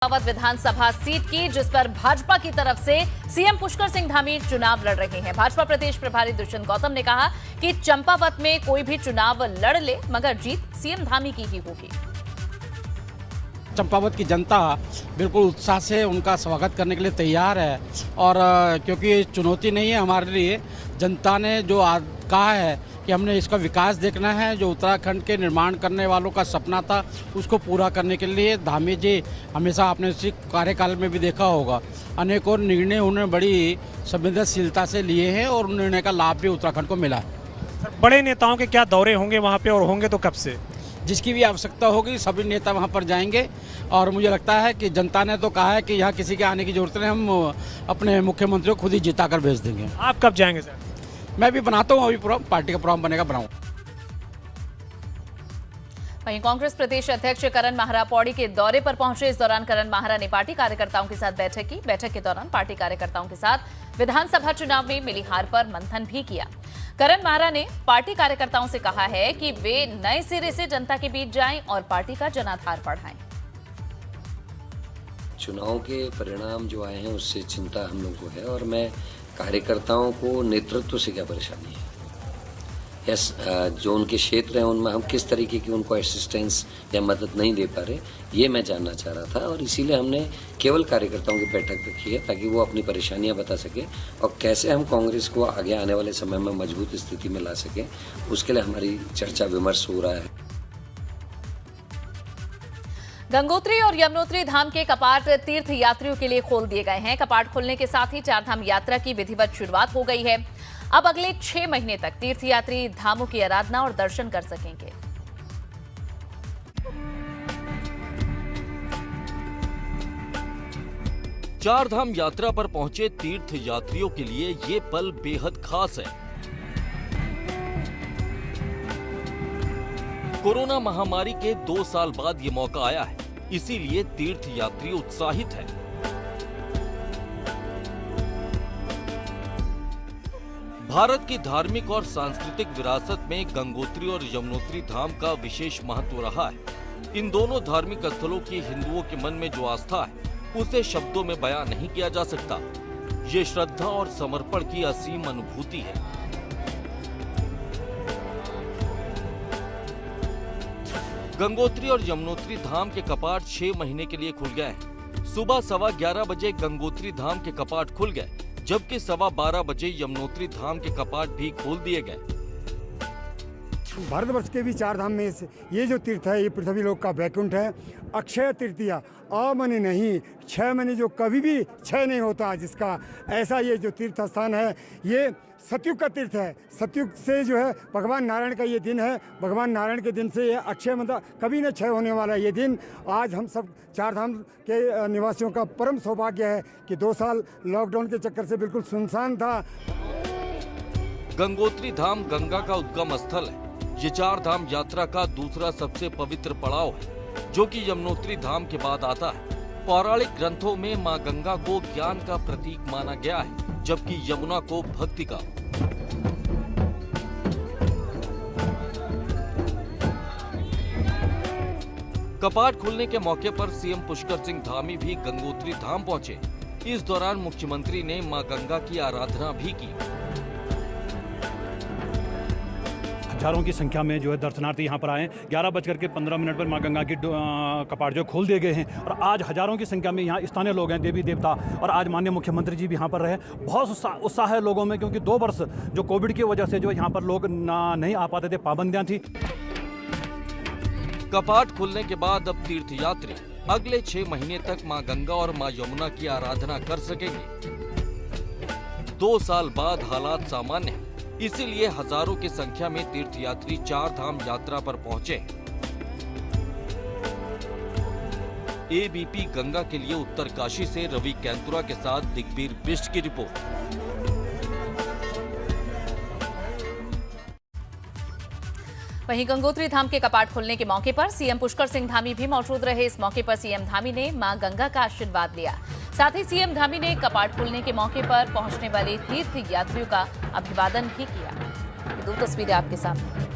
चंपावत विधानसभा seat की, जिस पर भाजपा की तरफ से सीएम पुष्कर सिंह धामी चुनाव लड़ रहे हैं। भाजपा प्रदेश प्रभारी दुष्यंत गौतम ने कहा कि चंपावत में कोई भी चुनाव लड़ ले मगर जीत सीएम धामी की ही होगी। चंपावत की जनता बिल्कुल उत्साह से उनका स्वागत करने के लिए तैयार है और क्योंकि चुनौती नहीं है हमारे लिए, जनता ने जो कहा है कि हमने इसका विकास देखना है, जो उत्तराखंड के निर्माण करने वालों का सपना था उसको पूरा करने के लिए धामी जी हमेशा अपने कार्यकाल में भी देखा होगा अनेकों निर्णय उन्होंने बड़ी संवेदनशीलता से लिए हैं और उन निर्णय का लाभ भी उत्तराखंड को मिला है। सर, बड़े नेताओं के क्या दौरे होंगे वहाँ पे और होंगे तो कब से? जिसकी भी आवश्यकता होगी सभी नेता वहां पर जाएंगे और मुझे लगता है कि जनता ने तो कहा है कि यहाँ किसी के आने की जरूरत नहीं, हम अपने मुख्यमंत्री को खुद ही जिता कर भेज देंगे। आप कब जाएंगे सर? मैं भी बनाता हूँ, अभी पार्टी का प्रोग्राम बनेगा, बनाऊँ। वहीं कांग्रेस प्रदेश अध्यक्ष करण माहरा पौड़ी के दौरे पर पहुंचे। इस दौरान करण माहरा ने पार्टी कार्यकर्ताओं के साथ बैठक की। बैठक के दौरान पार्टी कार्यकर्ताओं के साथ विधानसभा चुनाव में मिली हार पर मंथन भी किया। करण माहरा ने पार्टी कार्यकर्ताओं से कहा है कि वे नए सिरे से जनता के बीच जाएं और पार्टी का जनाधार बढ़ाएं। चुनाव के परिणाम जो आए हैं उससे चिंता हम लोग को है और मैं कार्यकर्ताओं को नेतृत्व से क्या परेशानी है, यस जो उनके क्षेत्र हैं उनमें हम किस तरीके की उनको असिस्टेंस या मदद नहीं दे पा रहे, ये मैं जानना चाह रहा था और इसीलिए हमने केवल कार्यकर्ताओं की बैठक रखी है ताकि वो अपनी परेशानियां बता सके और कैसे हम कांग्रेस को आगे आने वाले समय में मजबूत स्थिति में ला सकें, उसके लिए हमारी चर्चा विमर्श हो रहा है। गंगोत्री और यमुनोत्री धाम के कपाट तीर्थ यात्रियों के लिए खोल दिए गए हैं। कपाट खुलने के साथ ही चारधाम यात्रा की विधिवत शुरुआत हो गई है। अब अगले 6 महीने तक तीर्थयात्री धामों की आराधना और दर्शन कर सकेंगे। चारधाम यात्रा पर पहुंचे तीर्थ यात्रियों के लिए ये पल बेहद खास है। कोरोना महामारी के 2 साल बाद ये मौका आया है, इसीलिए तीर्थ यात्री उत्साहित है। भारत की धार्मिक और सांस्कृतिक विरासत में गंगोत्री और यमुनोत्री धाम का विशेष महत्व रहा है। इन दोनों धार्मिक स्थलों की हिंदुओं के मन में जो आस्था है उसे शब्दों में बयां नहीं किया जा सकता। ये श्रद्धा और समर्पण की असीम अनुभूति है। गंगोत्री और यमुनोत्री धाम के कपाट 6 महीने के लिए खुल गए हैं। सुबह 11:15 बजे गंगोत्री धाम के कपाट खुल गए, जबकि 12:15 बजे यमुनोत्री धाम के कपाट भी खोल दिए गए। भारतवर्ष के भी 4 धाम में से ये जो तीर्थ है ये पृथ्वी लोक का वैकुंठ है। अक्षय तृतीया अमन नहीं, 6 महीने जो कभी भी क्षय नहीं होता जिसका, ऐसा ये जो तीर्थ स्थान है ये सतयुग का तीर्थ है। सतयुग से जो है भगवान नारायण का ये दिन है। भगवान नारायण के दिन से ये अक्षय मतलब कभी न क्षय होने वाला ये दिन। आज हम सब 4 धाम के निवासियों का परम सौभाग्य है कि 2 साल लॉकडाउन के चक्कर से बिल्कुल सुनसान था। गंगोत्री धाम गंगा का उद्गम स्थल है। ये 4 धाम यात्रा का दूसरा सबसे पवित्र पड़ाव है, जो कि यमुनोत्री धाम के बाद आता है। पौराणिक ग्रंथों में मां गंगा को ज्ञान का प्रतीक माना गया है, जबकि यमुना को भक्ति का। कपाट खुलने के मौके पर सीएम पुष्कर सिंह धामी भी गंगोत्री धाम पहुंचे। इस दौरान मुख्यमंत्री ने मां गंगा की आराधना भी की। हजारों की संख्या में जो है दर्शनार्थी यहाँ पर आए। 11:15 पर मां गंगा की कपाट जो खोल दिए गए हैं और आज हजारों की संख्या में यहाँ स्थानीय लोग हैं, देवी देवता, और आज माननीय मुख्यमंत्री जी भी यहाँ पर रहे। बहुत उत्साह है लोगों में, क्योंकि 2 वर्ष जो कोविड की वजह से जो यहाँ पर लोग नहीं आ पाते थे, पाबंदियाँ थी। कपाट खुलने के बाद अब तीर्थयात्री अगले 6 महीने तक मां गंगा और मां यमुना की आराधना कर सकेंगे। 2 साल बाद हालात सामान्य हैं, इसीलिए हजारों की संख्या में तीर्थयात्री 4 धाम यात्रा पर पहुंचे। एबीपी गंगा के लिए उत्तरकाशी से रवि कैंतुरा के साथ दिग्वीर बिष्ट की रिपोर्ट। वहीं गंगोत्री धाम के कपाट खुलने के मौके पर सीएम पुष्कर सिंह धामी भी मौजूद रहे। इस मौके पर सीएम धामी ने मां गंगा का आशीर्वाद लिया। साथ ही सीएम धामी ने कपाट खुलने के मौके पर पहुंचने वाले तीर्थ यात्रियों का अभिवादन भी किया। 2 तस्वीरें आपके सामने।